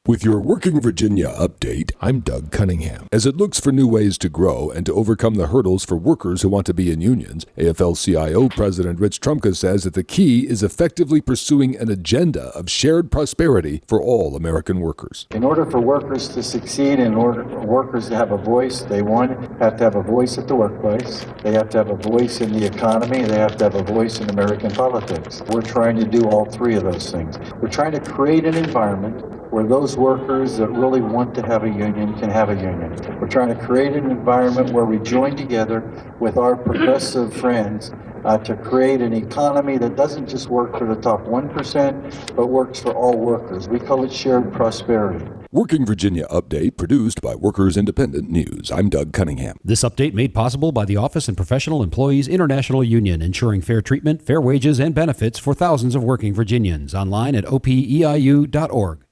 With your Working Virginia update, I'm Doug Cunningham. As it looks for new ways to grow and to overcome the hurdles for workers who want to be in unions, AFL-CIO President Rich Trumka says that the key is effectively pursuing an agenda of shared prosperity for all American workers. In order for workers to succeed, in order for workers to have a voice, they have to have a voice at the workplace, they have to have a voice in the economy, they have to have a voice in American politics. We're trying to do all three of those things. We're trying to create an environment where those workers that really want to have a union can have a union. We're trying to create an environment where we join together with our progressive friends to create an economy that doesn't just work for the top 1%, but works for all workers. We call it shared prosperity. Working Virginia Update, produced by Workers Independent News. I'm Doug Cunningham. This update made possible by the Office and Professional Employees International Union, ensuring fair treatment, fair wages, and benefits for thousands of working Virginians. Online at opeiu.org.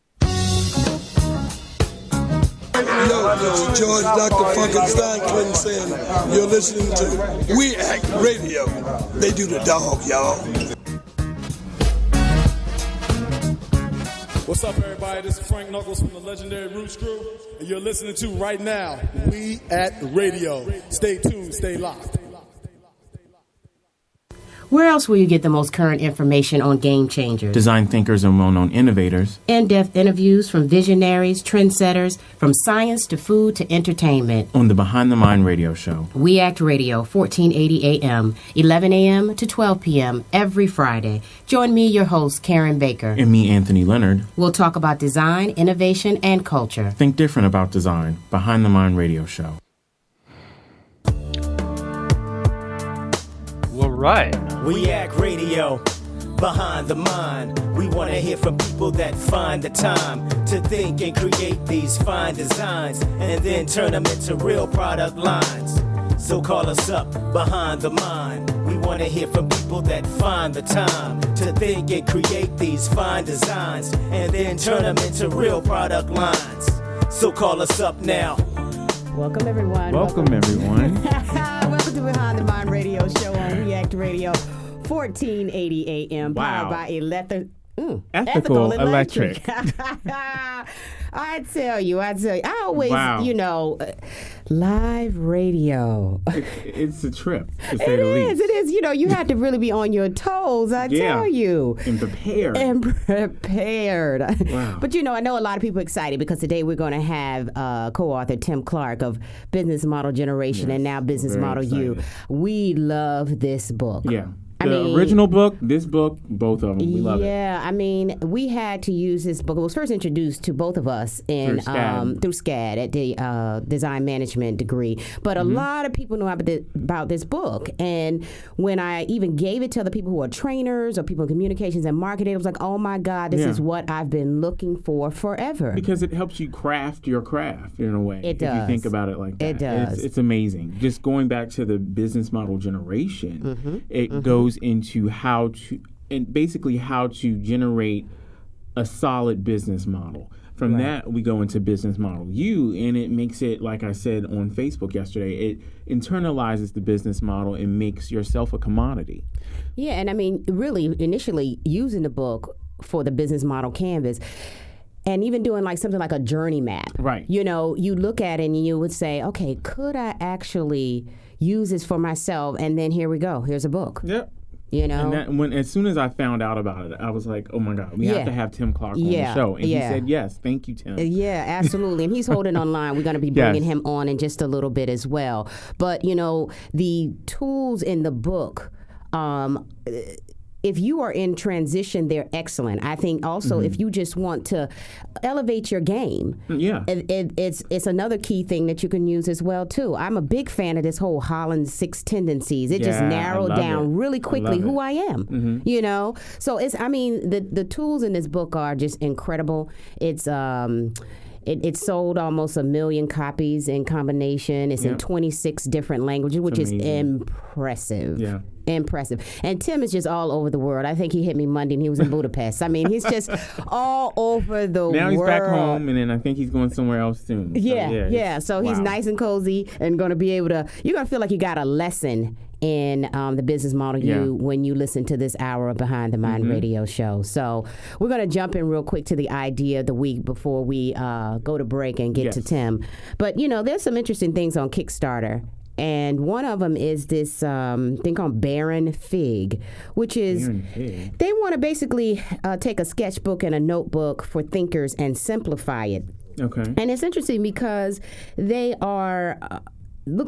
Yo, George Dr. Funkenstein Clinton saying you're listening to We Act Radio. They do the dog, y'all. What's up, everybody? This is Frank Knuckles from the legendary Roots Crew, and you're listening to right now We Act Radio. Stay tuned, stay locked. Where else will you get the most current information on game changers? Design thinkers and well-known innovators. In-depth interviews from visionaries, trendsetters, from science to food to entertainment. On the Behind the Mind radio show. We Act Radio, 1480 AM, 11 a.m. to 12 p.m. every Friday. Join me, your host, Karen Baker. And me, Anthony Leonard. We'll talk about design, innovation, and culture. Think different about design. Behind the Mind radio show. All right. We Act Radio, Behind the Mind. We want to hear from people that find the time to think and create these fine designs and then turn them into real product lines. So call us up, Behind the Mind. We want to hear from people that find the time to think and create these fine designs and then turn them into real product lines. So call us up now. Welcome, everyone. Welcome everyone. Welcome to Behind the Mind radio show on React Radio, 1480 AM, powered by Ethical Electric. I tell you, I always, live radio. It's a trip, to say the least. It is. You have to really be on your toes, I tell you. And prepared. Wow. But, I know a lot of people are excited because today we're going to have co-author Tim Clark of Business Model Generation and now Business Model U. We love this book. Yeah. The original book, this book, both of them, we love it. Yeah, we had to use this book. It was first introduced to both of us through SCAD at the design management degree. But a lot of people know about this book. And when I even gave it to other people who are trainers or people in communications and marketing, it was like, oh my God, this is what I've been looking for forever. Because it helps you craft your craft in a way. It does. If you think about it like that. It does. It's amazing. Just going back to the business model generation, it goes into how to generate a solid business model. From that, we go into Business Model U, and it makes it, like I said on Facebook yesterday, it internalizes the business model and makes yourself a commodity. Yeah, and really, initially using the book for the business model canvas, and even doing something like a journey map. Right. You look at it and you would say, okay, could I actually use this for myself? And then here we go. Here's a book. Yep. And as soon as I found out about it, I was like, oh my God, we have to have Tim Clark on the show. And he said, yes, thank you, Tim. Yeah, absolutely. And he's holding online. We're going to be bringing him on in just a little bit as well. But, the tools in the book, if you are in transition, they're excellent. I think also if you just want to elevate your game, it's another key thing that you can use as well too. I'm a big fan of this whole Holland 6 tendencies. It just narrowed down really quickly who I am. So the tools in this book are just incredible. It's It sold almost 1 million copies in combination. It's in 26 different languages, which is impressive. Yeah. Impressive. And Tim is just all over the world. I think he hit me Monday and he was in Budapest. I mean, he's just all over the world. Now he's back home, and then I think he's going somewhere else soon. Yeah. So he's nice and cozy and going to be able to, you're going to feel like you got a lesson in the business model when you listen to this hour of Behind the Mind radio show. So we're going to jump in real quick to the idea of the week before we go to break and get to Tim. But, there's some interesting things on Kickstarter. And one of them is this thing called Baron Fig, which is they want to basically take a sketchbook and a notebook for thinkers and simplify it. Okay. And it's interesting because they are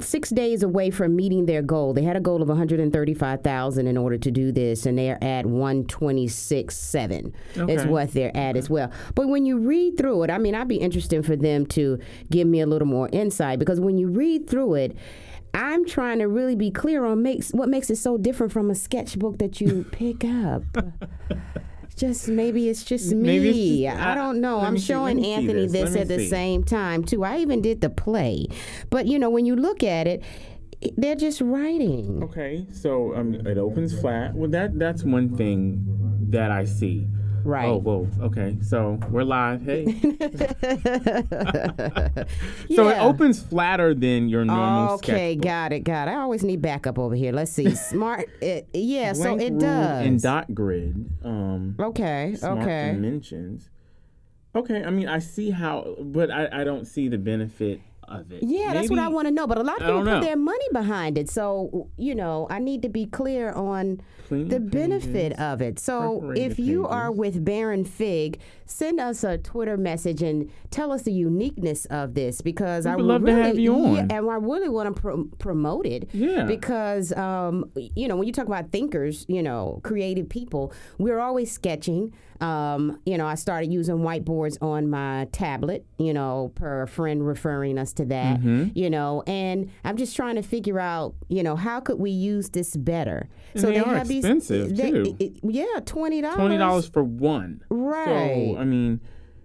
6 days away from meeting their goal. They had a goal of 135,000 in order to do this, and they're at 126.7 is what they're at as well. But when you read through it, I'd be interested for them to give me a little more insight, because when you read through it, I'm trying to really be clear on what makes it so different from a sketchbook that you pick up. Maybe it's just me. I don't know. I'm showing Anthony this at the same time, too. I even did the play. But, when you look at it, they're just writing. Okay, so it opens flat. Well, that's one thing that I see. Right. Oh, whoa. Okay, so we're live. Hey. So it opens flatter than your normal sketchbook. Okay, got it. I always need backup over here. Let's see. Smart. Blank so it rule does. And dot grid. Okay. Smart dimensions. Okay, I see how, but I don't see the benefit of it. Yeah, that's what I want to know. But a lot of people put their money behind it. So, I need to be clear on the benefit of it. So if you are with Baron Fig, send us a Twitter message and tell us the uniqueness of this, because I would love to have you on. And I really want to promote it. Yeah. Because, when you talk about thinkers, creative people, we're always sketching. I started using whiteboards on my tablet, per a friend referring us to that, and I'm just trying to figure out, how could we use this better? And so they are have expensive, too. $20. $20 for one. Right. So,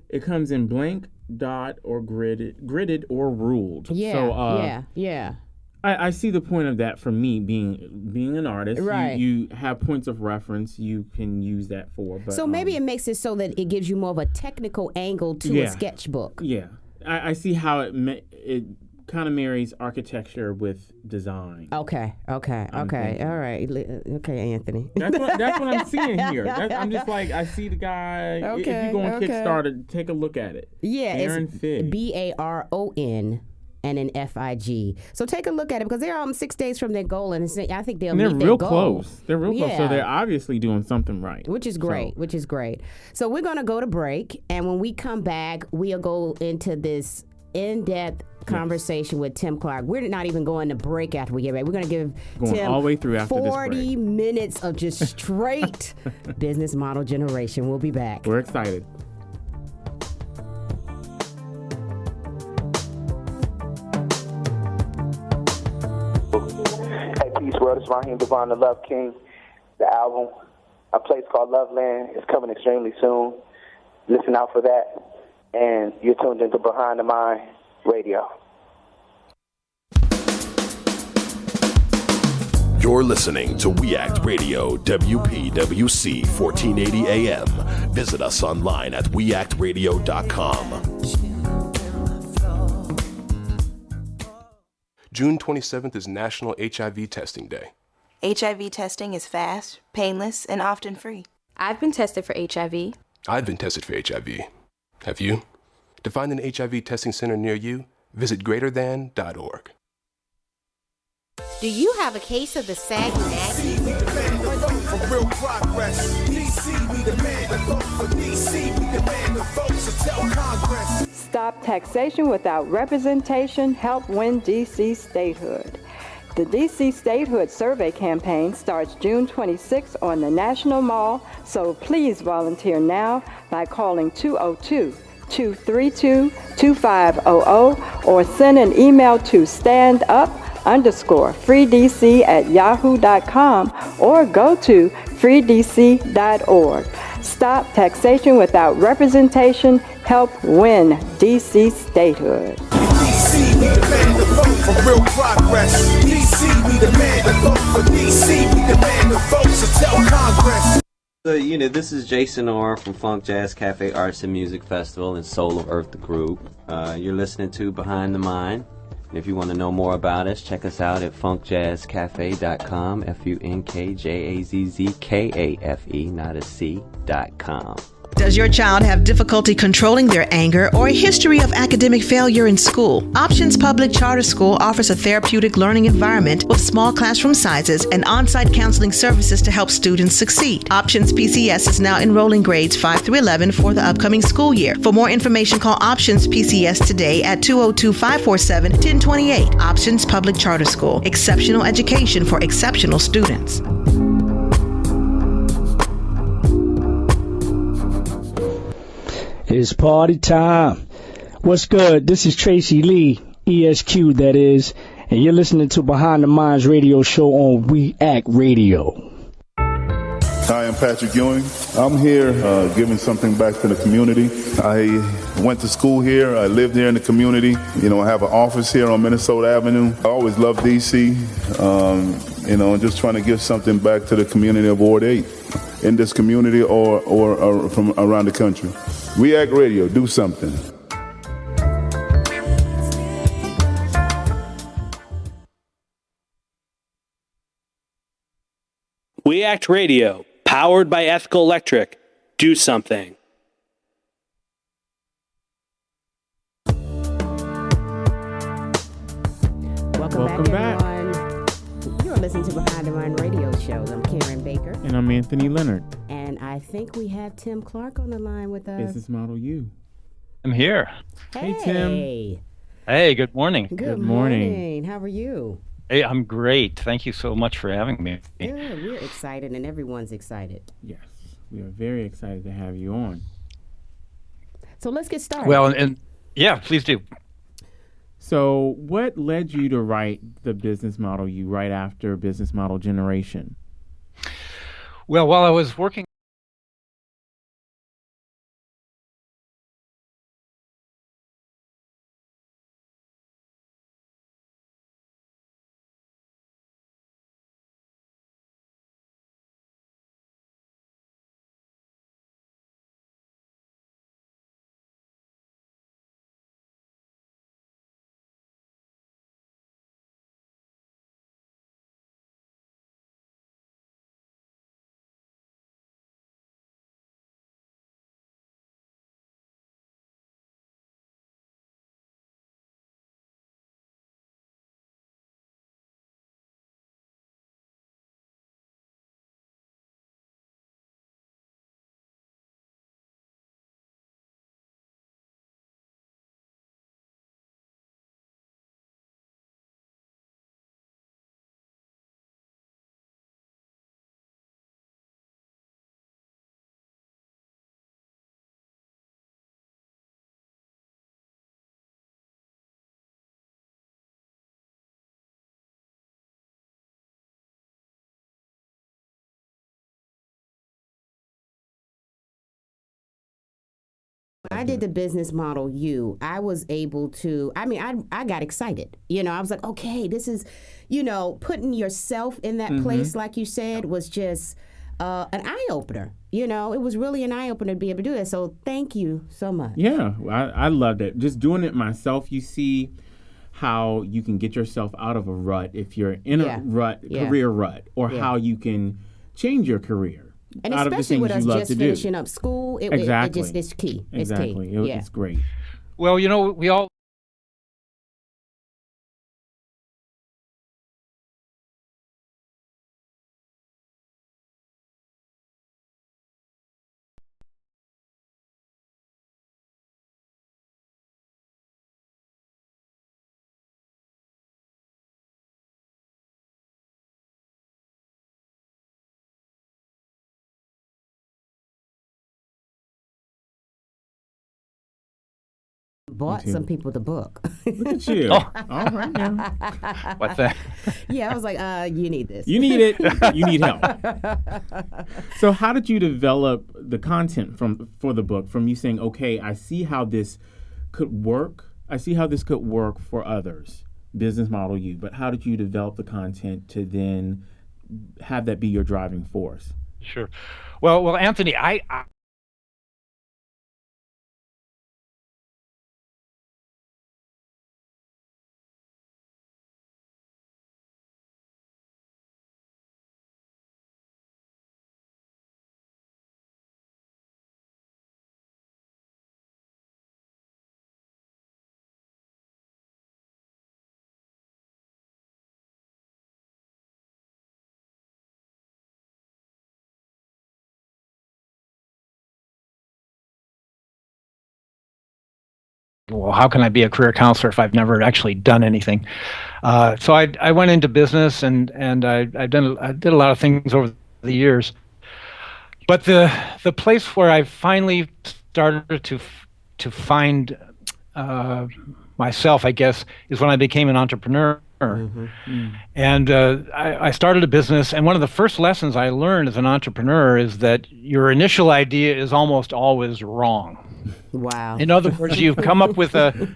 it comes in blank, dot, or gridded or ruled. Yeah, so, yeah. I see the point of that for me being an artist. Right. You have points of reference you can use that for. But, so maybe it makes it so that it gives you more of a technical angle to a sketchbook. Yeah. I see how it kind of marries architecture with design. Okay. All right. Okay, Anthony. That's what I'm seeing here. I'm just like, I see the guy. Okay, if you go on Kickstarter, take a look at it. Yeah, Baron it's Fig. BARON. And an FIG. So take a look at it, because they're 6 days from their goal, and I think they'll meet their goal. They're real close. They're real close. So they're obviously doing something right. Which is great. So we're going to go to break, and when we come back, we'll go into this in-depth conversation with Tim Clark. We're not even going to break after we get back. We're going to give Tim all the way through after 40 minutes of just straight business model generation. We'll be back. We're excited. World, it's Raheem Devon, the Love King. The album, a place called Loveland, is coming extremely soon. Listen out for that. And you're tuned into Behind the Mind Radio. You're listening to We Act Radio, WPWC 1480 AM. Visit us online at weactradio.com. June 27th is National HIV Testing Day. HIV testing is fast, painless, and often free. I've been tested for HIV. I've been tested for HIV. Have you? To find an HIV testing center near you, visit greaterthan.org. Do you have a case of the sagging acne? For real progress. DC, we demand a vote for DC. We demand a vote, so tell Congress. Stop taxation without representation. Help win DC statehood. The DC Statehood Survey Campaign starts June 26 on the National Mall, so please volunteer now by calling 202-232-2500 or send an email to standup_freedc@yahoo.com or go to freedc.org. Stop taxation without representation. Help win DC statehood. DC, we demand a vote for real progress. DC, we demand a vote for DC. We demand a vote, so tell Congress. So, this is Jason Orr from Funk Jazz Cafe Arts and Music Festival and Soul of Earth, the group. You're listening to Behind the Mind. If you want to know more about us, check us out at funkjazzcafe.com, FUNKJAZZKAFE, not a C.com. Does your child have difficulty controlling their anger or a history of academic failure in school? Options Public Charter School offers a therapeutic learning environment with small classroom sizes and on-site counseling services to help students succeed. Options PCS is now enrolling grades 5 through 11 for the upcoming school year. For more information, call Options PCS today at 202-547-1028. Options Public Charter School. Exceptional education for exceptional students. It's party time. What's good? This is Tracy Lee, ESQ that is, and you're listening to Behind the Minds radio show on We Act Radio. Hi, I'm Patrick Ewing. I'm here giving something back to the community. I went to school here. I lived here in the community. You know, I have an office here on Minnesota Avenue. I always loved D.C., you know, and just trying to give something back to the community of Ward 8 in this community or from around the country. We Act Radio, do something. We Act Radio, powered by Ethical Electric. Do something. Welcome back, everyone. You're listening to Behind the Mind Radio Show. I'm Karen Baker. And I'm Anthony Leonard. And I think we have Tim Clark on the line with us. Business Model U. I'm here. Hey, Tim. Hey, good morning. Good morning. How are you? Hey, I'm great. Thank you so much for having me. Good. We're excited, and everyone's excited. Yes, we are very excited to have you on. So let's get started. Well, and yeah, please do. So what led you to write the Business Model U right after Business Model Generation? Well, while I was working I did the Business Model U. I was able to, I got excited. You know, I was like, okay, this is, you know, putting yourself in that place, like you said, was just an eye-opener. You know, it was really an eye-opener to be able to do that. So thank you so much. Yeah, I loved it. Just doing it myself, you see how you can get yourself out of a rut if you're in a rut, career rut, or how you can change your career. And out especially of the with us things you love just to finishing do. up school, it's key. Exactly. It's key. It's great. Well, you know, we all bought some people the book. Look at you. All right now. What's that? Yeah, I was like, you need this. You need it. You need help. So how did you develop the content for the book from you saying, okay, I see how this could work. I see how this could work for others, Business Model U. But how did you develop the content to then have that be your driving force? Sure. Well, Anthony, I well, how can I be a career counselor if I've never actually done anything? So I went into business, and I did a lot of things over the years. But the place where I finally started to find myself, I guess, is when I became an entrepreneur. And I started a business, and one of the first lessons I learned as an entrepreneur is that your initial idea is almost always wrong. Wow. In other words, you've come up with a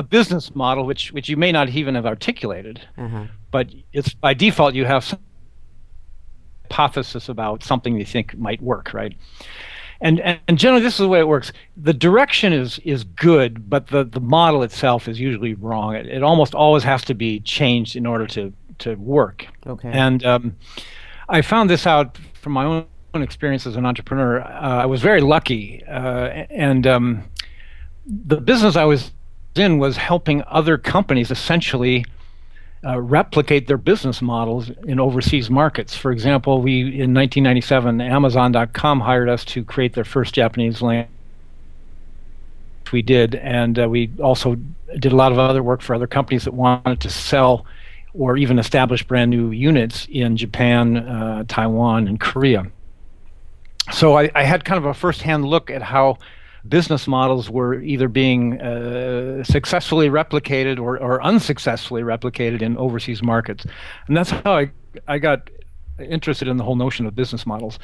business model which you may not even have articulated, but it's by default you have some hypothesis about something you think might work, right? And generally this is the way it works. The direction is good, but the model itself is usually wrong. It almost always has to be changed in order to work. Okay. And I found this out from my own experience as an entrepreneur. I was very lucky, and the business I was in was helping other companies essentially replicate their business models in overseas markets. For example, in 1997, Amazon.com hired us to create their first Japanese language. We did, and we also did a lot of other work for other companies that wanted to sell or even establish brand new units in Japan, Taiwan, and Korea. So I had kind of a first-hand look at how business models were either being successfully replicated or unsuccessfully replicated in overseas markets. And that's how I got interested in the whole notion of business models.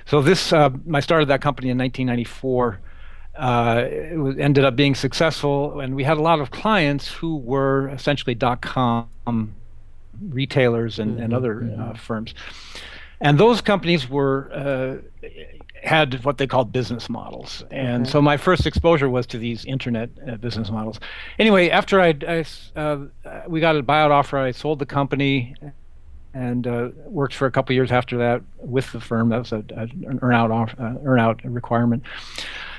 So I started that company in 1994. It ended up being successful, and we had a lot of clients who were essentially .com retailers and other firms. And those companies had what they called business models. And so my first exposure was to these internet business models. Anyway, after we got a buyout offer, I sold the company and worked for a couple years after that with the firm. That was an earn-out requirement.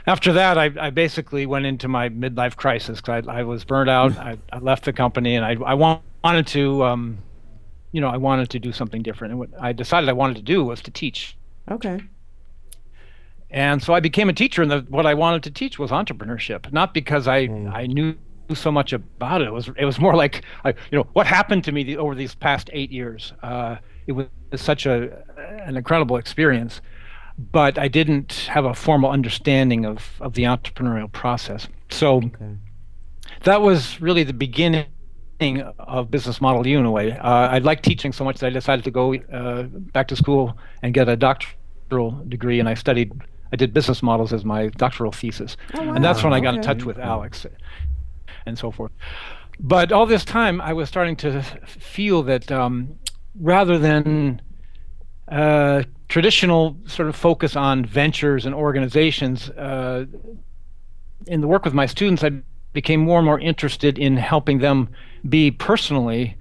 After that, I basically went into my midlife crisis because I was burned out. I left the company, and I wanted to, I wanted to do something different. And what I decided I wanted to do was to teach. Okay. And so I became a teacher, and what I wanted to teach was entrepreneurship, not because I knew so much about it. It was more like, what happened to me over these past 8 years. It was such an incredible experience, but I didn't have a formal understanding of the entrepreneurial process. So that was really the beginning of Business Model U in a way. I liked teaching so much that I decided to go back to school and get a doctoral degree, and I did business models as my doctoral thesis. Oh, wow. And that's when I got in touch with Alex and so forth. But all this time, I was starting to feel that rather than traditional sort of focus on ventures and organizations, in the work with my students, I became more and more interested in helping them be personally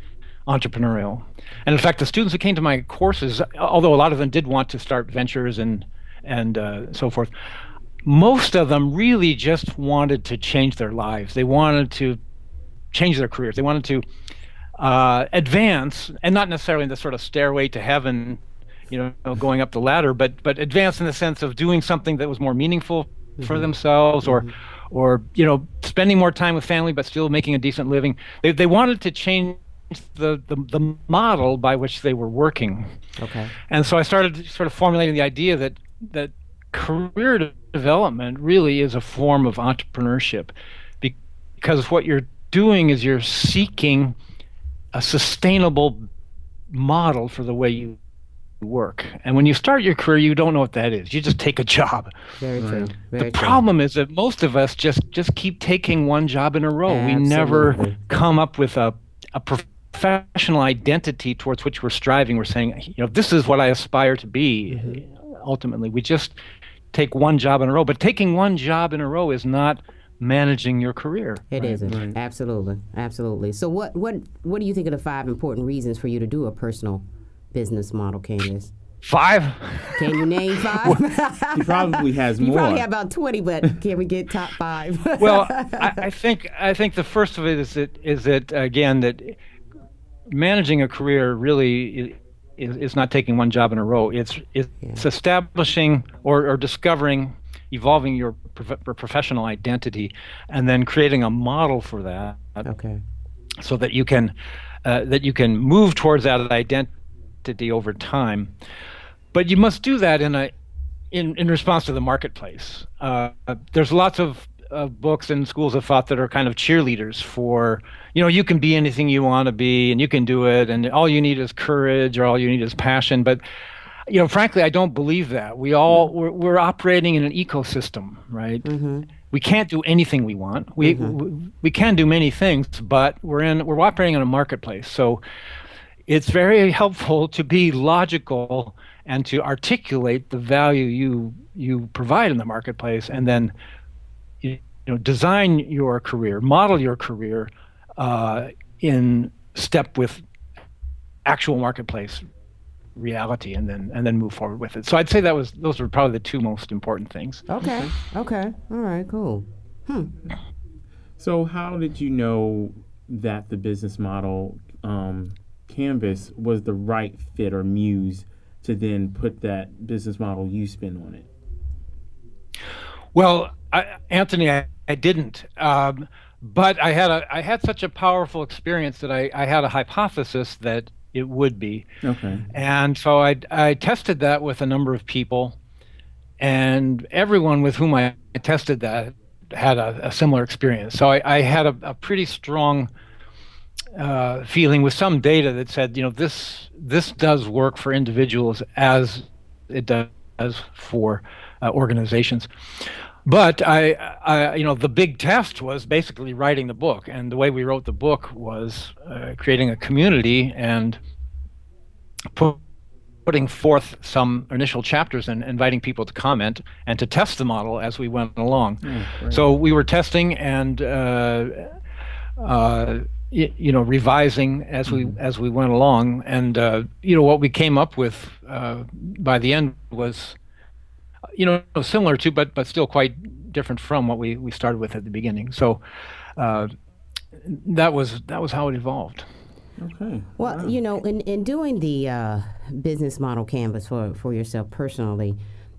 entrepreneurial. And in fact, the students who came to my courses, although a lot of them did want to start ventures and so forth, most of them really just wanted to change their lives. They wanted to change their careers. They wanted to advance, and not necessarily in the sort of stairway to heaven, going up the ladder, but advance in the sense of doing something that was more meaningful for themselves, or spending more time with family, but still making a decent living. They wanted to change the model by which they were working. Okay. And so I started sort of formulating the idea that career development really is a form of entrepreneurship, because what you're doing is you're seeking a sustainable model for the way you work. And when you start your career, you don't know what that is. You just take a job. Very true. The problem is that most of us just keep taking one job in a row. Absolutely. We never come up with a professional identity towards which we're striving. We're saying, this is what I aspire to be. Ultimately, we just take one job in a row. But taking one job in a row is not managing your career. It isn't. Right. Absolutely. So what do you think are the 5 important reasons for you to do a personal business model, Candace? 5? Can you name 5? He probably has more. You probably have about 20, but can we get top 5? Well, I think the first of it is that again, that managing a career really is not taking one job in a row. It's establishing or discovering evolving your professional identity, and then creating a model for that. Okay. So that you can move towards that identity over time, but you must do that in response to the marketplace. There's lots of books and schools of thought that are kind of cheerleaders for, you can be anything you want to be and you can do it, and all you need is courage or all you need is passion. But frankly, I don't believe that. We're operating in an ecosystem, right? Mm-hmm. We can't do anything we want. We can do many things, but we're operating in a marketplace. So it's very helpful to be logical and to articulate the value you provide in the marketplace, and then design your career, model your career in step with actual marketplace reality, and then move forward with it. So I'd say those were probably the two most important things. Okay. All right, cool. So how did you know that the business model Canvas was the right fit or muse to then put that business model you spin on it? Well, Anthony, I didn't. But I had such a powerful experience that I had a hypothesis that it would be. Okay. And so I tested that with a number of people, and everyone with whom I tested that had a similar experience. So I had a pretty strong feeling with some data that said, this does work for individuals as it does for organizations. But the big test was basically writing the book, and the way we wrote the book was creating a community and putting forth some initial chapters and inviting people to comment and to test the model as we went along. So we were testing and revising as we went along, and what we came up with by the end was similar to, but still quite different from what we started with at the beginning. So that was how it evolved. Okay. Well, in doing the business model canvas for yourself personally,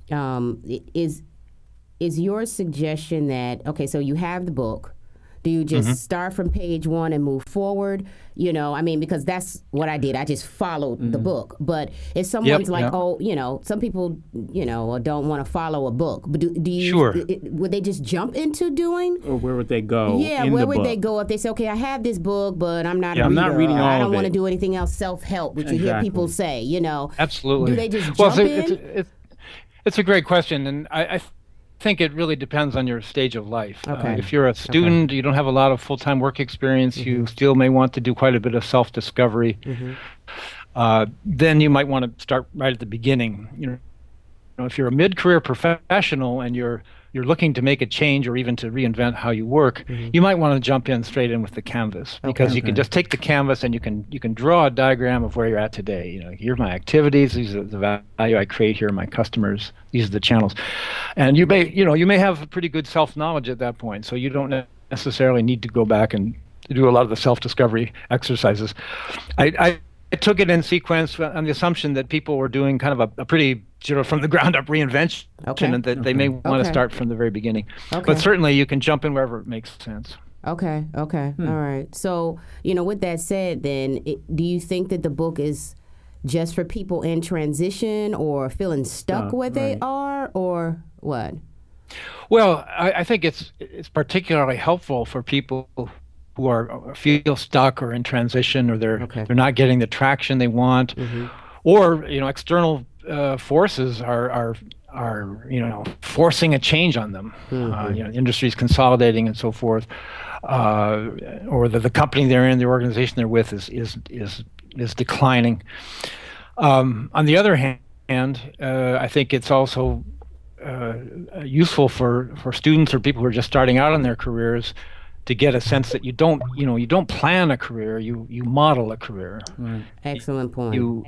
is your suggestion that, okay, so you have the book, do you just start from page 1 and move forward? Because that's what I did. I just followed the book. But if someone's some people, don't want to follow a book. But do you? Sure. Would they just jump into doing? Or where would they go? Yeah, where would they go if they say, okay, I have this book, but I'm not a reader. I'm not reading all I don't of want to it. do anything else self-help, which you hear people say, Absolutely. Do they just jump in? It's a great question, and I think it really depends on your stage of life. Okay. If you're a student, you don't have a lot of full-time work experience, you still may want to do quite a bit of self-discovery, then you might want to start right at the beginning. If you're a mid-career professional and you're looking to make a change or even to reinvent how you work, you might want to jump in straight in with the canvas, because you can just take the canvas and you can draw a diagram of where you're at today. Here are my activities, these are the value I create, here are my customers, these are the channels. And you may have a pretty good self-knowledge at that point, so you don't necessarily need to go back and do a lot of the self-discovery exercises. I took it in sequence on the assumption that people were doing kind of a pretty from the ground up reinvention, and that they may want to start from the very beginning. But certainly you can jump in wherever it makes sense. Okay. All right. So, with that said, then, do you think that the book is just for people in transition or feeling stuck where they are, or what? Well, I think it's particularly helpful for people who feel stuck or in transition, or they're not getting the traction they want, or external forces are forcing a change on them. Industries consolidating and so forth, or the company they're in, the organization they're with is declining. On the other hand, I think it's also useful for students or people who are just starting out in their careers to get a sense that you don't plan a career, you model a career. Right. Excellent point. You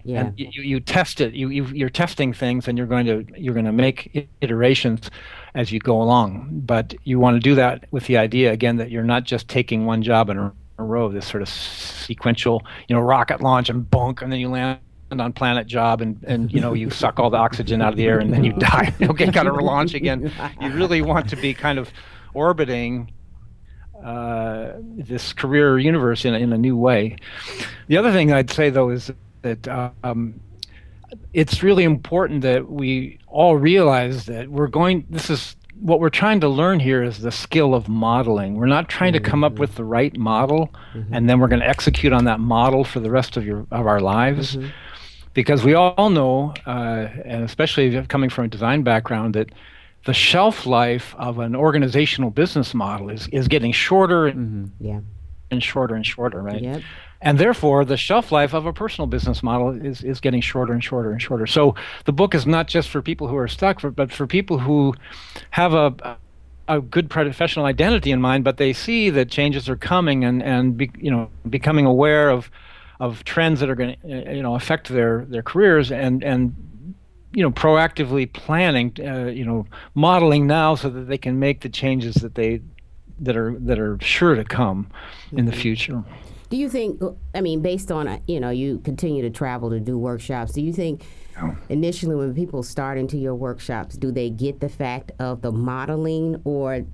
test it. You're testing things, and you're going to make iterations as you go along. But you want to do that with the idea again that you're not just taking one job in a row, this sort of sequential, rocket launch and bonk, and then you land on planet job and you suck all the oxygen out of the air and then you die. Okay, got to relaunch again. You really want to be kind of orbiting this career universe in a new way. The other thing I'd say, though, is that it's really important that we all realize that what we're trying to learn here is the skill of modeling. We're not trying to come up with the right model and then we're going to execute on that model for the rest of our lives. Because we all know, and especially coming from a design background, that the shelf life of an organizational business model is getting shorter and shorter and shorter, right? Yep. And therefore, the shelf life of a personal business model is getting shorter and shorter and shorter. So the book is not just for people who are stuck, but for people who have a good professional identity in mind, but they see that changes are coming and becoming aware of trends that are going to affect their careers and proactively planning, modeling now so that they can make the changes that are sure to come in the future. Do you think, based on, you continue to travel to do workshops, do you think initially when people start into your workshops, do they get the fact of the modeling, or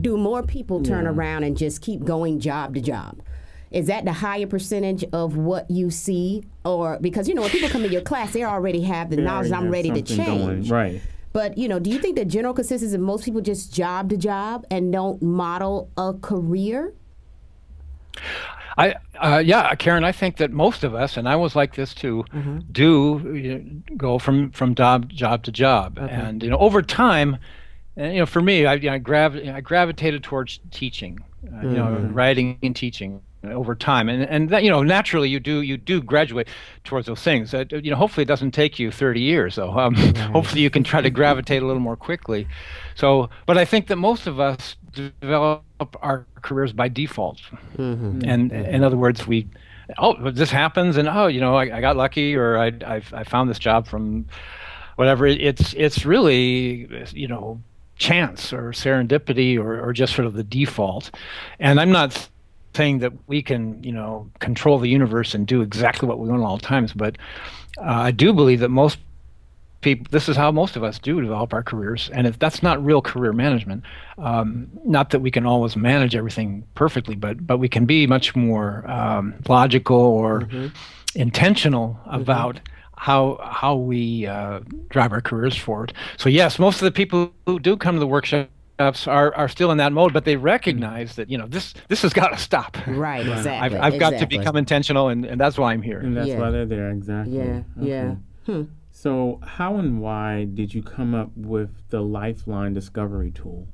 do more people turn around and just keep going job to job? Is that the higher percentage of what you see? Or because, when people come to your class, they already have the knowledge, I'm ready to change. Right. But, do you think the general consensus is most people just job to job and don't model a career? Karen, I think that most of us, and I was like this too, do go from job to job. Okay. And, over time, for me, I gravitated towards teaching, writing and teaching over time. And that, naturally you do graduate towards those things. Hopefully it doesn't take you 30 years, though. Hopefully you can try to gravitate a little more quickly. So, but I think that most of us develop our careers by default. And in other words, this happens, and I got lucky, or I found this job from whatever. It's really chance or serendipity or just sort of the default. And I'm not saying that we can control the universe and do exactly what we want at all times, but I do believe that most people, this is how most of us do develop our careers, and that's not real career management. Not that we can always manage everything perfectly, but we can be much more logical or intentional about how we drive our careers forward. So yes, most of the people who do come to the workshops are still in that mode, but they recognize that this has got to stop. Right, exactly. I've got to become intentional, and that's why I'm here. And that's why they're there, exactly. Yeah. So how and why did you come up with the Lifeline Discovery tool?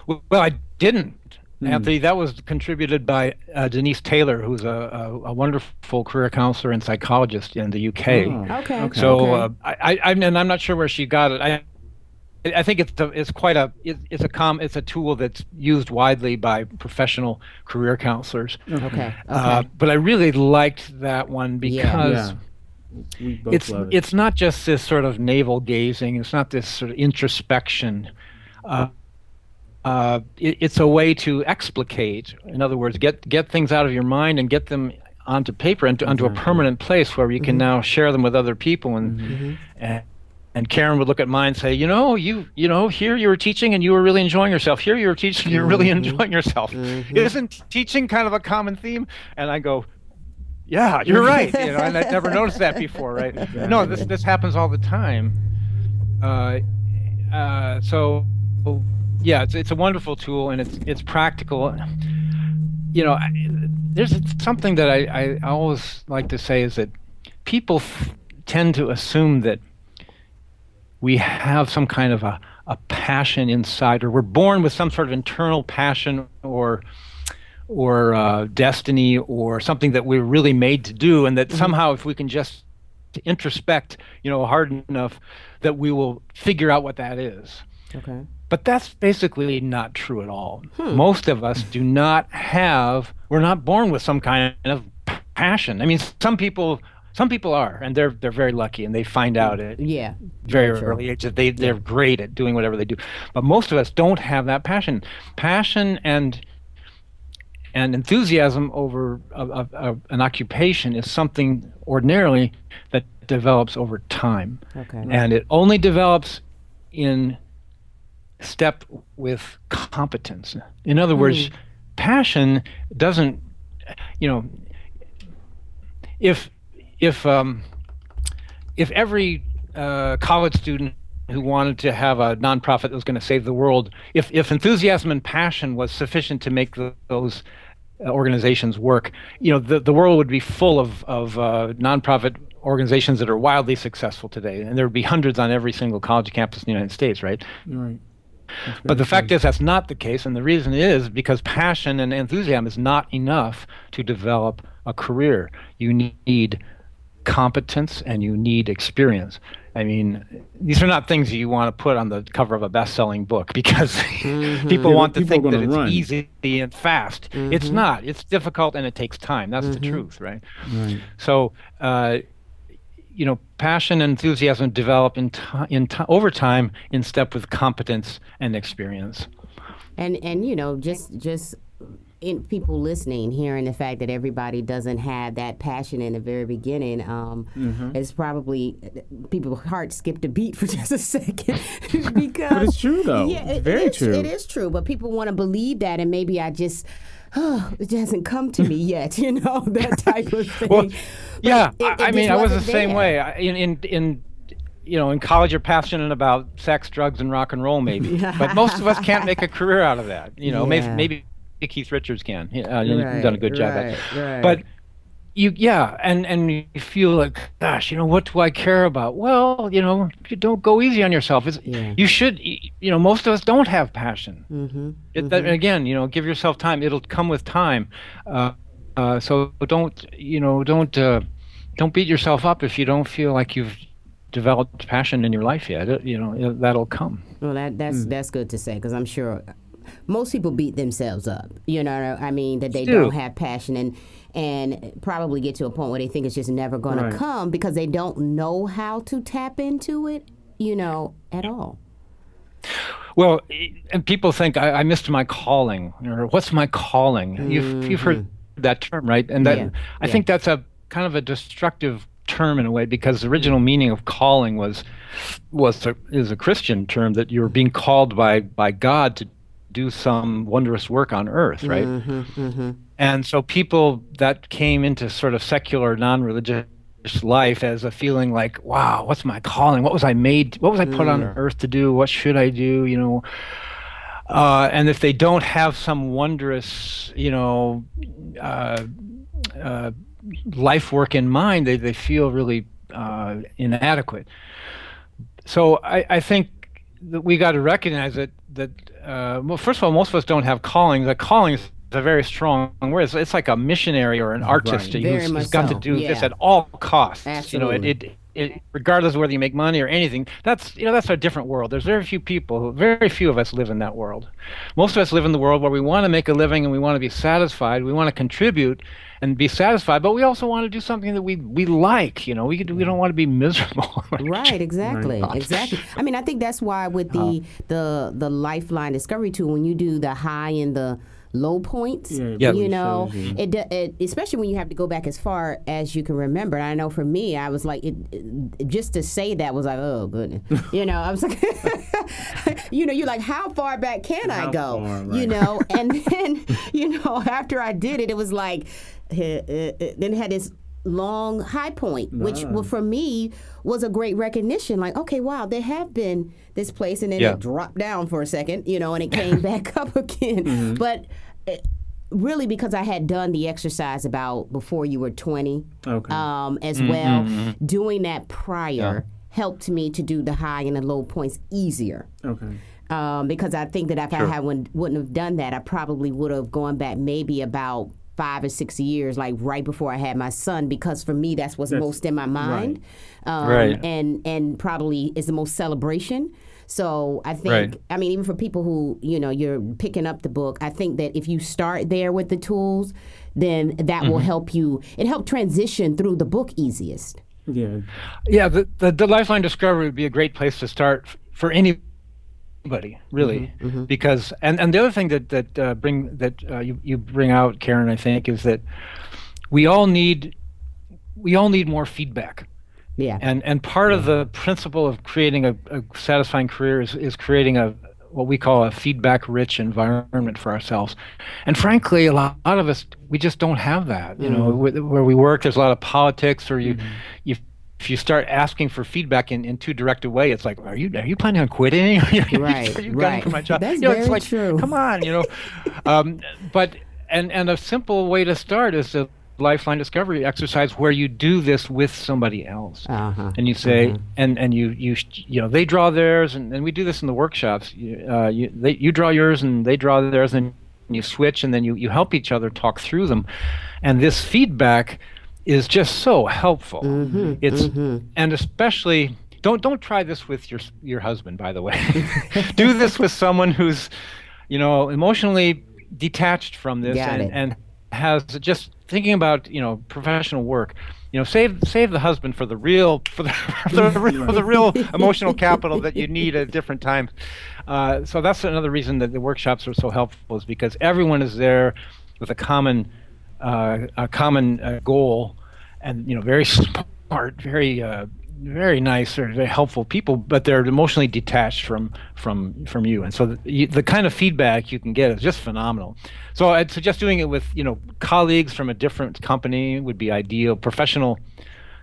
Well, I didn't, Anthony. That was contributed by Denise Taylor, who's a wonderful career counselor and psychologist in the UK. Okay. So and I'm not sure where she got it. I think it's a tool that's used widely by professional career counselors. Okay. But I really liked that one because it's not just this sort of navel gazing. It's not this sort of introspection. It's a way to explicate. In other words, get things out of your mind and get them onto paper and onto a permanent place where you can now share them with other people. And Karen would look at mine and say, here you were teaching and you were really enjoying yourself. Here you were teaching and you're really enjoying yourself. Isn't teaching kind of a common theme? And I go, yeah, you're right. And I'd never noticed that before, right? Exactly. No, this happens all the time. So it's a wonderful tool, and it's practical. There's something that I always like to say is that people tend to assume that we have some kind of a passion inside, or we're born with some sort of internal passion or destiny or something that we're really made to do, and that somehow if we can just introspect, hard enough, that we will figure out what that is. Okay. But that's basically not true at all. Most of us we're not born with some kind of passion. I mean, some people are, and they're very lucky, and they find out at very early age that they're great at doing whatever they do. But most of us don't have that passion. Passion and And enthusiasm over an occupation is something ordinarily that develops over time. Okay. And it only develops in step with competence. In other words, passion doesn't, if every college student who wanted to have a nonprofit that was going to save the world, if enthusiasm and passion was sufficient to make those organizations work, the world would be full of nonprofit organizations that are wildly successful today, and there would be hundreds on every single college campus in the United States, right? Right. But the fact is that's not the case, and the reason is because passion and enthusiasm is not enough to develop a career. You need competence and you need experience. I mean, these are not things you want to put on the cover of a best-selling book because people want to think that it's easy and fast. It's not. It's difficult and it takes time. That's the truth, right? So, passion and enthusiasm develop over time in step with competence and experience. And just in people listening, hearing the fact that everybody doesn't have that passion in the very beginning, is probably people's hearts skipped a beat for just a second. Because, but it's true, though. Yeah, it's very true. It is true, but people want to believe that, and maybe it hasn't come to me yet, that type of thing. Well, yeah, I was the same way. In college, you're passionate about sex, drugs, and rock and roll, maybe. But most of us can't make a career out of that. Maybe Keith Richards can. You've done a good job at it. Right. But you feel like, gosh, what do I care about? Well, you don't go easy on yourself. You should. Most of us don't have passion. Again, give yourself time. It'll come with time. So don't beat yourself up if you don't feel like you've developed passion in your life yet. That'll come. Well, that's good to say, because I'm sure most people beat themselves up. That they don't have passion and probably get to a point where they think it's just never going to come because they don't know how to tap into it, at all. Well, and people think I missed my calling, or what's my calling? You've heard that term, right? And that I think that's a kind of a destructive term in a way, because the original meaning of calling is a Christian term, that you're being called by God to do some wondrous work on earth, right? And so people that came into sort of secular, non-religious life as a feeling like, wow, what's my calling? What was I put on earth to do? What should I do? And if they don't have some wondrous, life work in mind, they feel really inadequate. So I think that we got to recognize that well, first of all, most of us don't have callings. A calling is a very strong word. It's like a missionary or an artist who's got to do this at all costs. Absolutely. It regardless of whether you make money or anything. That's a different world. There's very few of us live in that world. Most of us live in the world where we want to make a living and we want to be satisfied. We want to contribute and be satisfied, but we also want to do something that we like. We don't want to be miserable. Right, exactly. Exactly. I think that's why with the Lifeline Discovery tool, when you do the high and the low points, it especially when you have to go back as far as you can remember. And I know for me, I was like, just to say that was like, oh goodness, I was like, you're like, how far back can I go? And then, after I did it, it was like, then it had this long high point, which for me was a great recognition. Like, okay, wow, there have been this place, and then it dropped down for a second, and it came back up again. But really, because I had done the exercise about before you were 20, as well, doing that prior helped me to do the high and the low points easier. Because I think that if I wouldn't have done that, I probably would have gone back maybe about 5 or 6 years, like right before I had my son, because for me that's what's most in my mind, and probably is the most celebration. So I think, even for people who, you're picking up the book, I think that if you start there with the tools, then that will help you. It helped transition through the book easiest. The Lifeline Discovery would be a great place to start for anybody anybody really, because and the other thing that you bring out, Karen, I think, is that we all need more feedback. Yeah. And part of the principle of creating a satisfying career is creating what we call a feedback-rich environment for ourselves. And frankly, a lot of us, we just don't have that. You know, where we work, there's a lot of politics, or if you start asking for feedback in too direct a way, it's like, are you planning on quitting? Are you gunning for my job? That's it's very like, true. Come on, But a simple way to start is a lifeline discovery exercise where you do this with somebody else, and you say, and you they draw theirs, and we do this in the workshops. You draw yours, and they draw theirs, and you switch, and then you help each other talk through them, and this feedback is just so helpful. And especially don't try this with your husband, by the way. Do this with someone who's emotionally detached from this and has just thinking about professional work. Save the husband for the real emotional capital that you need at different times. So that's another reason that the workshops are so helpful, is because everyone is there with a common goal, and very smart, very nice, or very helpful people, but they're emotionally detached from you, and so the kind of feedback you can get is just phenomenal. So I'd suggest doing it with colleagues from a different company would be ideal. Professional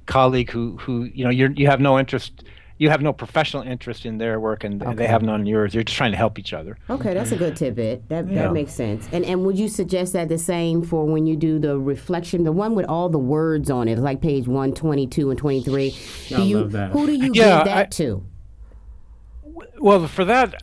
colleague who you have no interest. You have no professional interest in their work, and they have none in yours. You're just trying to help each other. Okay, that's a good tidbit. That makes sense. And would you suggest that the same for when you do the reflection, the one with all the words on it, like page 122 and 23? I love that. Who do you give that to? Well, for that,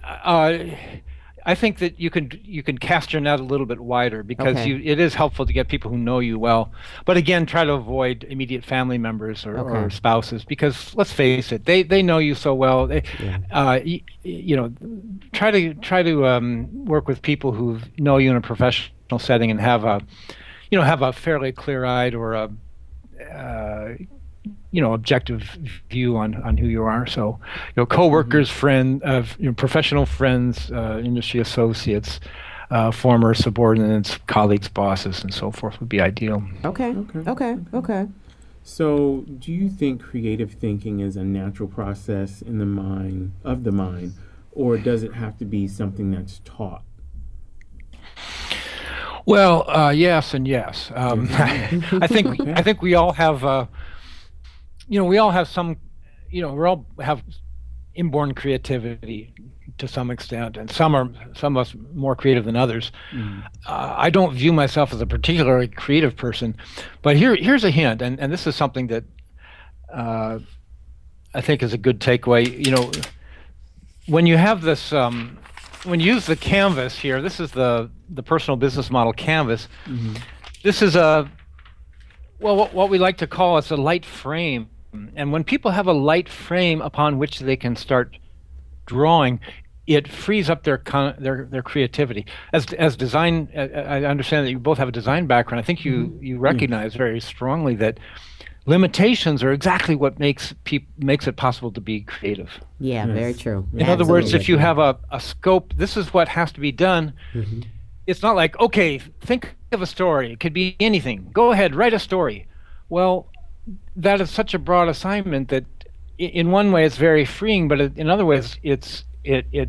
I think that you can cast your net a little bit wider, because it is helpful to get people who know you well. But again, try to avoid immediate family members or spouses, because let's face it, they know you so well. Try to work with people who know you in a professional setting and have a fairly clear-eyed or a objective view on who you are. So, coworkers, professional friends, industry associates, former subordinates, colleagues, bosses, and so forth would be ideal. Okay. So, do you think creative thinking is a natural process in the mind, or does it have to be something that's taught? Well, yes and yes. I think we all have. We all have some, we all have inborn creativity to some extent, and some of us more creative than others. I don't view myself as a particularly creative person, but here's a hint, and this is something that I think is a good takeaway. When you have this, when you use the canvas here, this is the personal business model canvas. This is what we like to call a light frame. And when people have a light frame upon which they can start drawing, it frees up their creativity. As design, I understand that you both have a design background. I think you recognize very strongly that limitations are exactly what makes it possible to be creative. Yeah, very true. In other words, if you have a scope, this is what has to be done. It's not like, okay, think of a story. It could be anything. Go ahead, write a story. Well, that is such a broad assignment that in one way it's very freeing, but in other ways it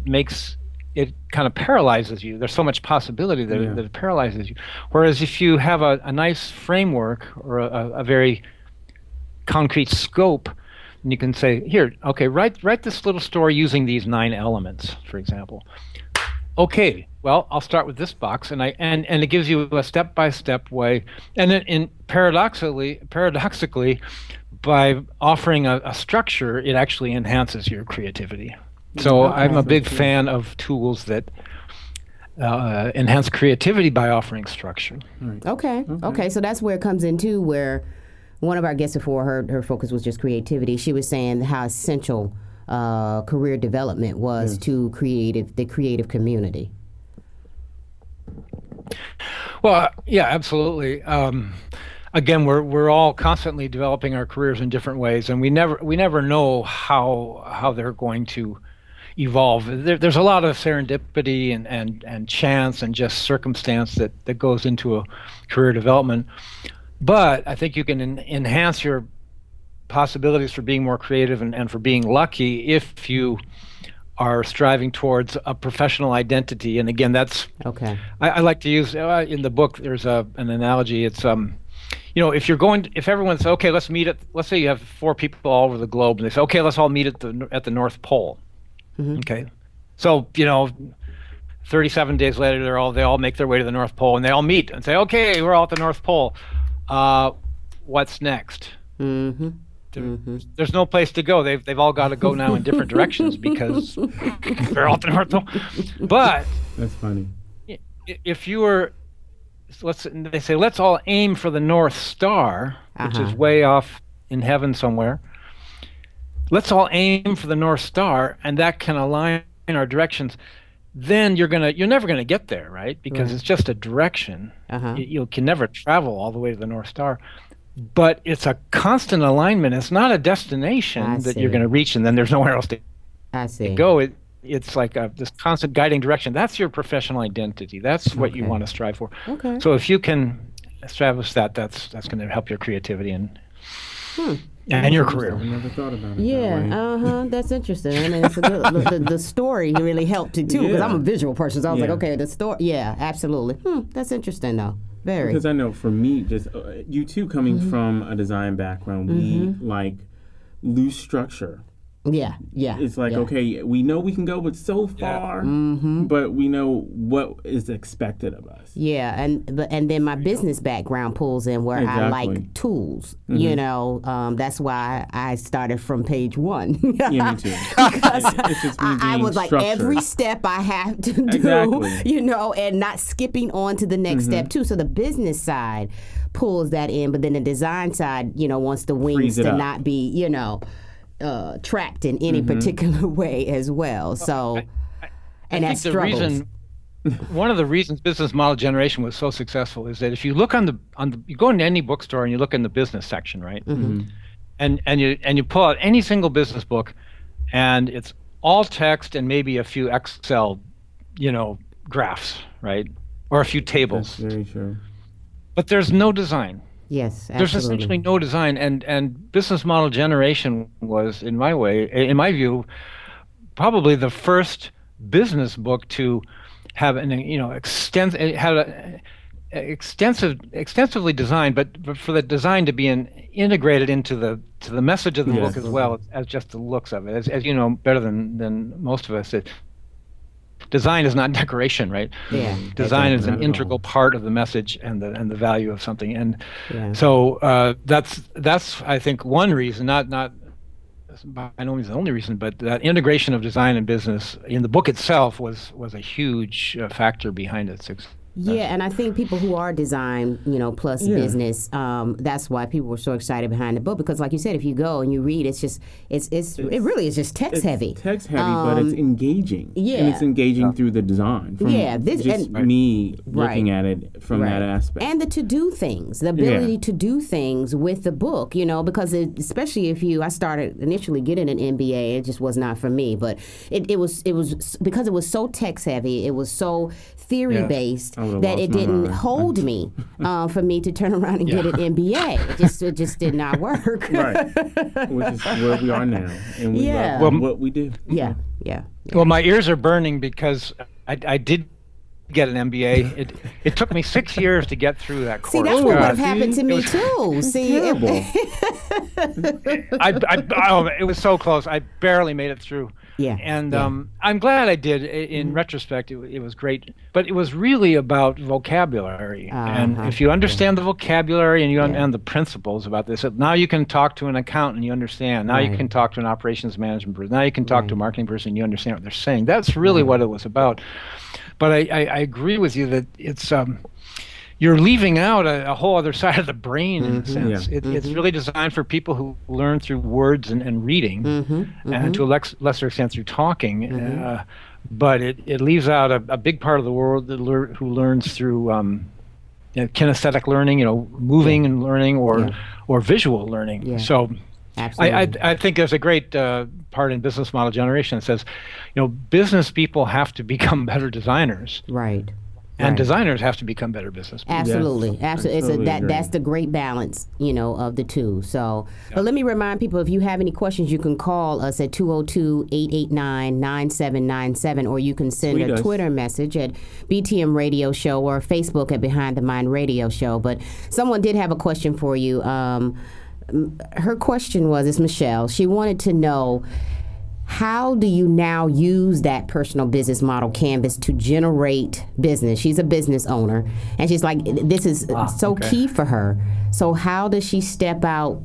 makes it kind of paralyzes you. There's so much possibility that it paralyzes you. Whereas if you have a nice framework or a very concrete scope, and you can say, here, okay, write this little story using these 9 elements, for example. Okay, well, I'll start with this box, and it gives you a step-by-step way, and then paradoxically, by offering a structure, it actually enhances your creativity. So I'm a big fan of tools that enhance creativity by offering structure. Okay. So that's where it comes into where one of our guests before, her focus was just creativity. She was saying how essential career development was to the creative community. Well, yeah, absolutely. Again, we're all constantly developing our careers in different ways, and we never know how they're going to evolve. There's a lot of serendipity and chance and just circumstance that goes into a career development. But I think you can enhance your possibilities for being more creative and for being lucky if you are striving towards a professional identity. And again, that's okay. I like to use in the book. There's an analogy. It's if everyone says, okay, let's meet let's say you have 4 people all over the globe, and they say, okay, let's all meet at the North Pole. Mm-hmm. Okay, so 37 days later, they all make their way to the North Pole, and they all meet and say, okay, we're all at the North Pole. What's next? Mm-hmm. There's no place to go. They've all got to go now in different directions because they're all at the North Pole. But that's funny. If you were, they say, let's all aim for the North Star, which is way off in heaven somewhere. Let's all aim for the North Star, and that can align our directions. Then you're never gonna get there, right? Because it's just a direction. You can never travel all the way to the North Star. But it's a constant alignment. It's not a destination that you're going to reach, and then there's nowhere else to go. It's like this constant guiding direction. That's your professional identity. That's what you want to strive for. Okay. So if you can establish that's going to help your creativity and your career. I never thought about it. Yeah, that's interesting. I mean, it's a good, the story really helped it too, because I'm a visual person. So I was like, okay, the story. Yeah, absolutely. That's interesting though. Very. Because I know for me, just you two coming from a design background, we like loose structure. Yeah. It's like, okay, we know we can go but so far, but we know what is expected of us. Yeah, and then my business background pulls in where I like tools. That's why I started from page 1. Yeah, me too. Because I was like, every step I have to do, and not skipping on to the next step too. So the business side pulls that in, but then the design side, wants the wings to not be, trapped in any particular way as well. So, I think the reason, one of the reasons business model generation was so successful is that if you look you go into any bookstore and you look in the business section, right, and you pull out any single business book, and it's all text and maybe a few Excel, graphs, right, or a few tables. That's very true. But there's no design. Yes, absolutely. There's essentially no design, and business model generation was, in my view, probably the first business book to have an extensively designed, but for the design to be integrated into the message of the book as well as just the looks of it. As you know better than most of us, design is not decoration, right? Yeah. Design is an integral part of the message and the value of something, and so that's I think one reason, not by no means the only reason, but that integration of design and business in the book itself was a huge factor behind its success. Yeah, and I think people who are design, plus business, that's why people were so excited behind the book, because like you said, if you go and you read, it really is just text heavy. Text heavy, but it's engaging. Yeah. And it's engaging through the design. From me looking at it from that aspect. And to do things, the ability to do things with the book, because especially if I started initially getting an MBA, it just was not for me, but it was because it was so text heavy, it was so theory based, that it didn't hold me for me to turn around and get an MBA. It just did not work. Right. Which is where we are now. And we love what we do. Yeah. Well, my ears are burning because I did get an MBA. It took me 6 years to get through that course. See, that's what would have happened to me too. See, it was so close. I barely made it through. Yeah. And I'm glad I did. In retrospect, it was great. But it was really about vocabulary. And if you understand the vocabulary and you understand the principles about this, now you can talk to an accountant and you understand. Now you can talk to an operations management person. Now you can talk to a marketing person and you understand what they're saying. That's really what it was about. But I agree with you that it's you're leaving out a whole other side of the brain in a sense. It's really designed for people who learn through words and reading, and to a lesser extent through talking. But it leaves out a big part of the world who learns through kinesthetic learning, moving and learning, or visual learning. So Absolutely. I think there's a great part in business model generation that says, business people have to become better designers. Right. And designers have to become better business people. Absolutely, Yes. absolutely. That's the great balance, of the two. So, but let me remind people, if you have any questions, you can call us at 202-889-9797, or you can send a Twitter message at BTM Radio Show or Facebook at Behind the Mind Radio Show. But someone did have a question for you. Her question was, it's Michelle. She wanted to know, how do you now use that personal business model canvas to generate business? She's a business owner, and she's like, this is key for her. So how does she step out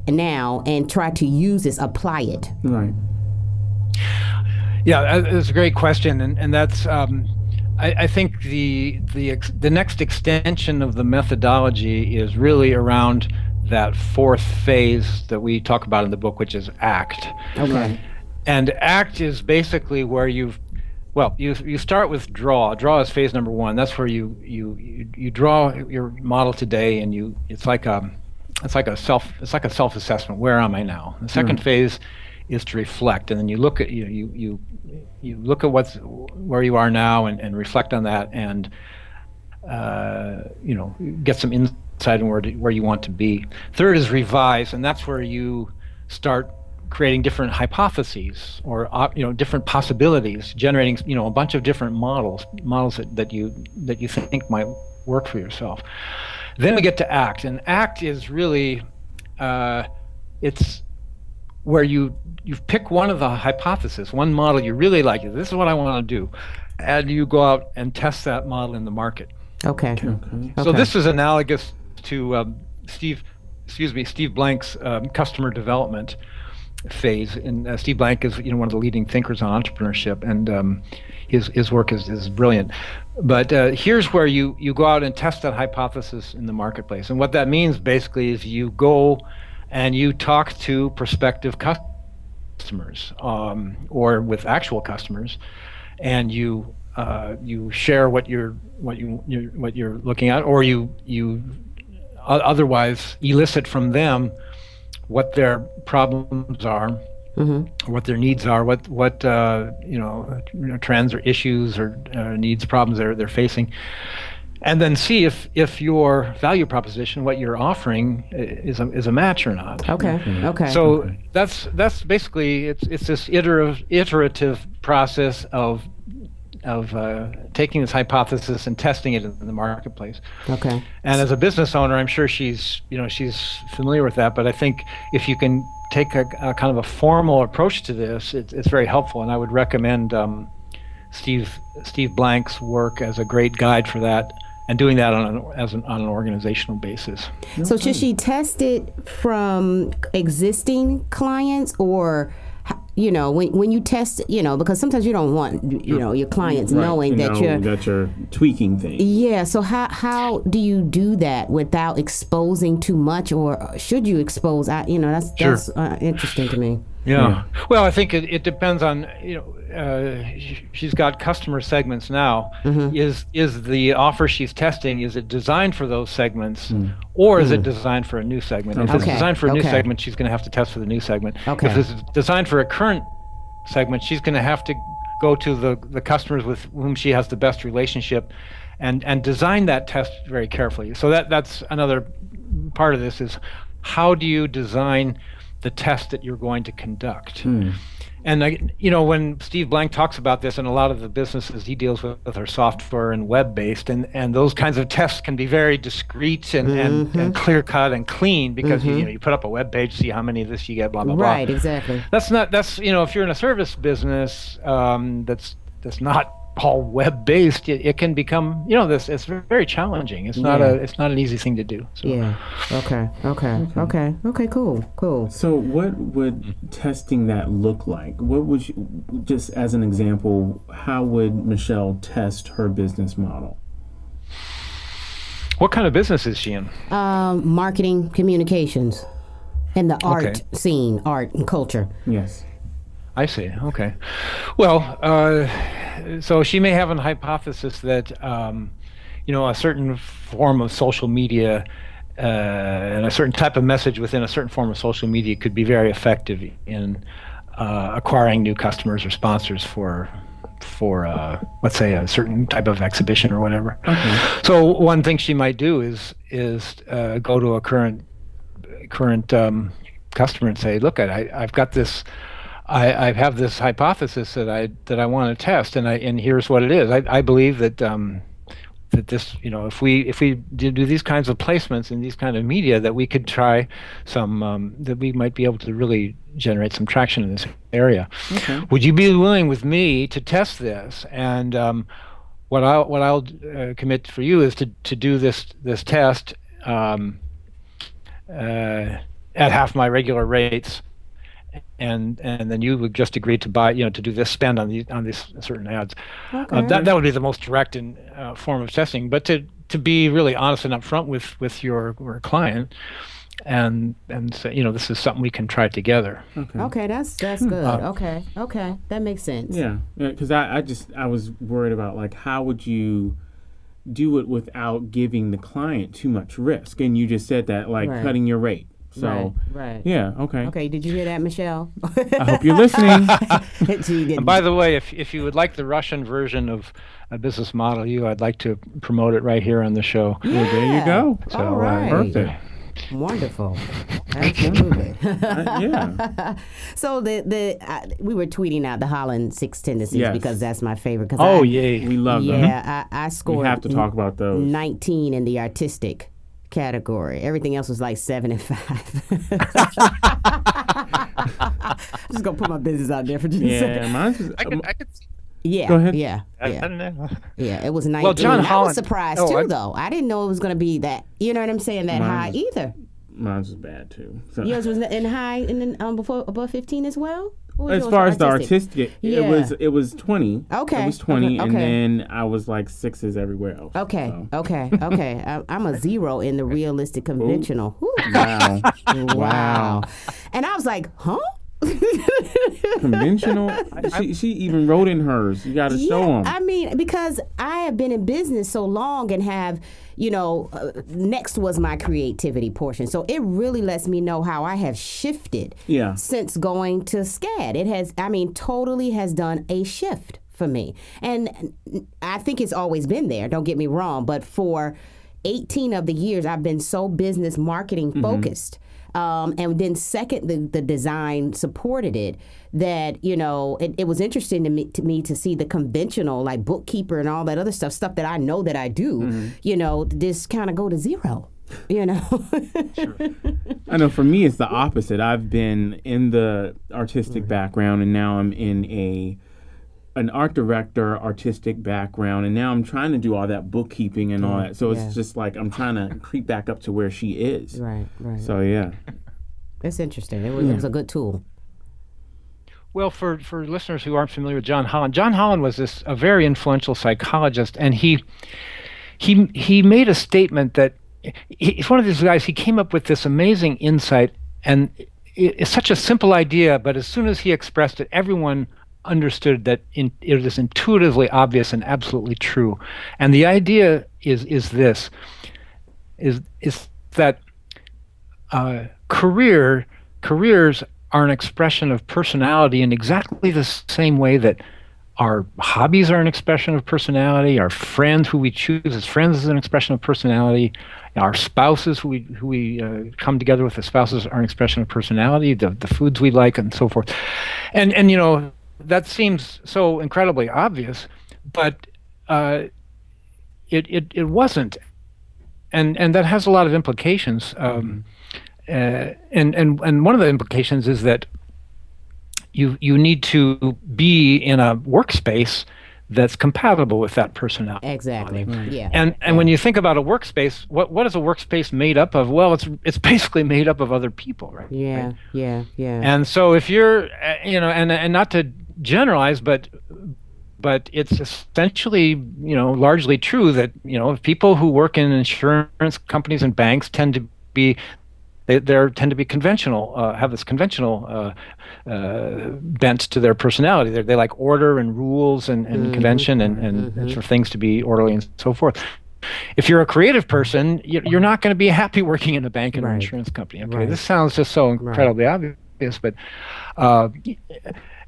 now and try to use this, apply it? Right. Yeah, that's a great question, and that's I think the next extension of the methodology is really around that fourth phase that we talk about in the book, which is ACT. Okay. And ACT is basically where you start with draw. Draw is phase number one. That's where you draw your model today, and it's like a self-assessment. Where am I now? The second phase is to reflect, and then you look at you look at where you are now and reflect on that, and get some insight on where you want to be. Third is revise, and that's where you start creating different hypotheses or different possibilities, generating a bunch of different models that you think might work for yourself. Then we get to ACT, and ACT is really it's where you pick one of the hypotheses, one model you really like. This is what I want to do, and you go out and test that model in the market. Okay. So this is analogous to Steve Blank's customer development phase. And Steve Blank is one of the leading thinkers on entrepreneurship, and his work is brilliant. But here's where you go out and test that hypothesis in the marketplace. And what that means basically is you go and you talk to prospective customers or with actual customers, and you share what you're looking at, or you otherwise elicit from them what their problems are, what their needs are, what trends or issues or needs, problems they're facing, and then see if your value proposition, what you're offering, is a match or not. Okay. So that's basically it's this iterative process of taking this hypothesis and testing it in the marketplace. Okay. And as a business owner, I'm sure she's familiar with that. But I think if you can take a kind of a formal approach to this, it's very helpful. And I would recommend Steve Blank's work as a great guide for that, and doing that on an organizational basis. So should she test it from existing clients, or when you test, because sometimes you don't want, your clients knowing that you're tweaking things. Yeah. So how do you do that without exposing too much, or should you expose? That's interesting to me. Yeah. Well, I think it depends on, she's got customer segments now. Is the offer she's testing, is it designed for those segments, or is it designed for a new segment? If it's designed for a new segment, she's going to have to test for the new segment. Okay. If it's designed for a current segment, she's going to have to go to the customers with whom she has the best relationship and design that test very carefully. So that's another part of this, is how do you design the test that you're going to conduct? And when Steve Blank talks about this, and a lot of the businesses he deals with are software and web-based, and those kinds of tests can be very discreet and clear-cut and clean, because you put up a web page, see how many of this you get, blah blah blah. Right, exactly. That's if you're in a service business that's not all web-based, it can become it's very challenging. It's not an easy thing to do. So. Yeah. Okay. Cool. So what would testing that look like? What would you, just as an example, how would Michelle test her business model? What kind of business is she in? Marketing, communications, and the art scene, art and culture. Yes. I see. Okay. Well, so she may have a hypothesis that, a certain form of social media and a certain type of message within a certain form of social media could be very effective in acquiring new customers or sponsors for let's say a certain type of exhibition or whatever. Okay. So one thing she might do is go to a current customer and say, look, I've got this. I have this hypothesis that I want to test, and here's what it is. I believe that that this, if we do these kinds of placements in these kind of media, that we could try some, that we might be able to really generate some traction in this area. Okay. Would you be willing with me to test this? And what I'll commit for you is to do this test at half my regular rates. And then you would just agree to buy, to do this spend on these certain ads. Okay. That would be the most direct form of testing. But to be really honest and upfront with your client, and say, this is something we can try together. Okay, that's good. Okay, that makes sense. Yeah, because I was worried about, like, how would you do it without giving the client too much risk? And you just said that, like, cutting your rate. So, right. Yeah, okay. Okay, did you hear that, Michelle? I hope you're listening. And by the way, if you would like the Russian version of a business model, I'd like to promote it right here on the show. Yeah. Well, there you go. So, all right. Perfect. Wonderful. Absolutely. Yeah. So we were tweeting out the Holland 6 tendencies because that's my favorite. Yay. We love them. Yeah, I scored. We have to talk about those. 19 in the artistic category. Everything else was like 7 and 5. I'm just gonna put my business out there for just a second. Mine's I could see. Yeah. Go ahead. Yeah. I don't know. Yeah, it was 19. Well, John Holland, I was surprised too, though. I didn't know it was going to be that. You know what I'm saying? That high either. Mine's was bad too. So. Yours was in high and then above 15 as well. As far as the artistic, it was 20. Okay. It was 20, okay. and then I was like 6s everywhere else. Okay. So. Okay. I'm a 0 in the realistic conventional. Wow. And I was like, huh? Conventional. She even wrote in hers. You got to show them. I mean, because I have been in business so long and have, next was my creativity portion. So it really lets me know how I have shifted since going to SCAD. It has, totally has done a shift for me. And I think it's always been there, don't get me wrong, but for 18 of the years, I've been so business marketing focused. And then second, the design supported it, that, it was interesting to me to see the conventional, like bookkeeper and all that other stuff that I know that I do, just kind of go to 0. Sure. I know for me it's the opposite. I've been in the artistic background, and now I'm in an art director artistic background, and now I'm trying to do all that bookkeeping and all that. So it's just like I'm trying to creep back up to where she is. Right. So yeah. That's interesting. It was a good tool. Well, for listeners who aren't familiar with John Holland was a very influential psychologist, and he made a statement that he's one of these guys. He came up with this amazing insight, and it's such a simple idea, but as soon as he expressed it, everyone understood that it is intuitively obvious and absolutely true. And the idea is that careers are an expression of personality in exactly the same way that our hobbies are an expression of personality, our friends who we choose as friends is an expression of personality, our spouses who we come together with as spouses are an expression of personality, the foods we like and so forth. And that seems so incredibly obvious, but it wasn't, and that has a lot of implications. And one of the implications is that you need to be in a workspace that's compatible with that personality. Exactly. Yeah. And when you think about a workspace, what is a workspace made up of? Well, it's basically made up of other people, right? Yeah. Right? Yeah. And so if you're, and not to generalize, but it's essentially, largely true that, people who work in insurance companies and banks tend to be conventional, have this conventional bent to their personality. They like order and rules and convention and for things to be orderly and so forth. if you're a creative person, you're not going to be happy working in a bank and an insurance company. Okay, this sounds just so incredibly obvious, but and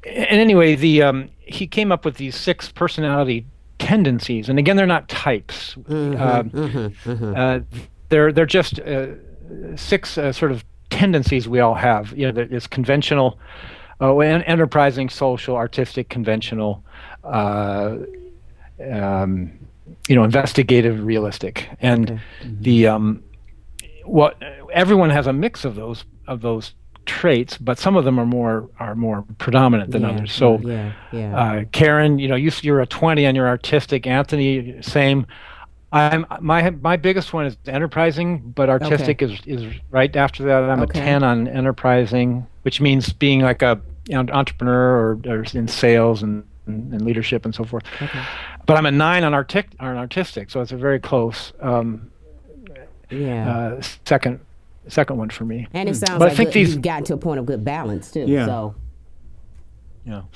anyway, he came up with these 6 personality tendencies, and again, they're not types. They're just 6 sort of tendencies we all have. It's conventional, enterprising, social, artistic, conventional, investigative, realistic, and everyone has a mix of those traits, but some of them are more predominant than others. So, Karen, you're a 20 and you're artistic. Anthony, same. My biggest one is enterprising, but artistic is right after that. I'm a 10 on enterprising, which means being like a entrepreneur or in sales and leadership and so forth. But I'm a 9 on artistic, so it's a very close second one for me. And it sounds like you've gotten to a point of good balance too. Yeah. So.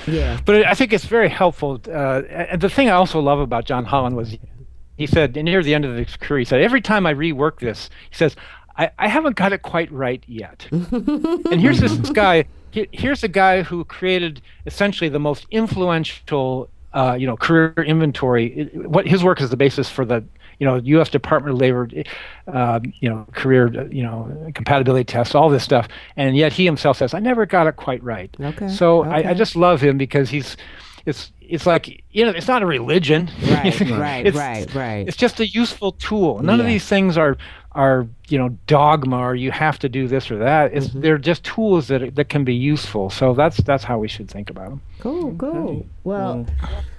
Yeah. But I think it's very helpful. And the thing I also love about John Holland was he said, and near the end of his career, he said, every time I rework this, he says, I haven't got it quite right yet. And here's this guy. Here's a guy who created essentially the most influential, career inventory. What his work is the basis for the, U.S. Department of Labor, career, compatibility tests, all this stuff. And yet he himself says, I never got it quite right. So I just love him because it's like, it's not a religion. Right. It's just a useful tool. None of these things are dogma or you have to do this or that. They're just tools that can be useful. So that's how we should think about them. Cool. Okay. Well,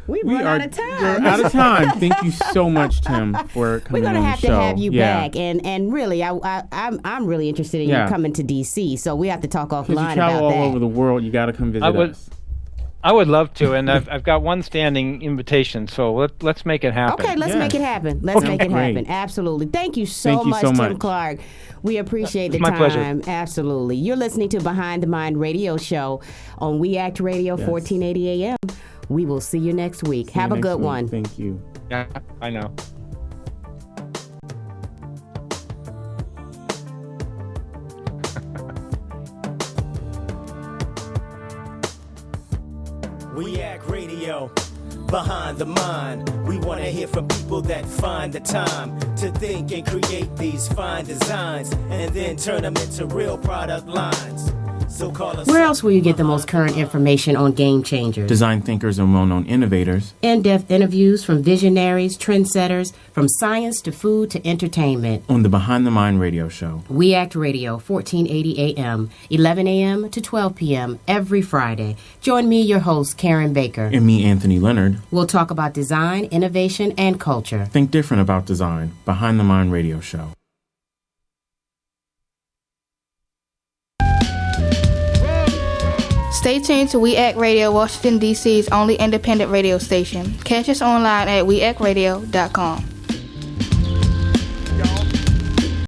we are out of time. We're out of time. Thank you so much, Tim, for coming on the show. We're gonna have to have you back, and really, I'm really interested in you coming to DC. So we have to talk offline about that. You travel all over the world. You got to come visit us. I would love to, and I've got one standing invitation, so let's make it happen. Okay, let's make it happen. Let's make it happen. Absolutely. Thank you so much, Tim Clark. We appreciate the time. My pleasure. Absolutely. You're listening to Behind the Mind Radio Show on We Act Radio, 1480 AM. We will see you next week. Have a good one. Thank you. Yeah, I know. We Act Radio, Behind the Mind. We want to hear from people that find the time to think and create these fine designs and then turn them into real product lines. So call us. Where else will you get the most current information on game changers? Design thinkers and well-known innovators. In-depth interviews from visionaries, trendsetters, from science to food to entertainment. On the Behind the Mind Radio Show. We Act Radio, 1480 AM, 11 AM to 12 PM every Friday. Join me, your host, Karen Baker. And me, Anthony Leonard. We'll talk about design, innovation, and culture. Think different about design. Behind the Mind Radio Show. Stay tuned to We Act Radio, Washington, D.C.'s only independent radio station. Catch us online at weactradio.com.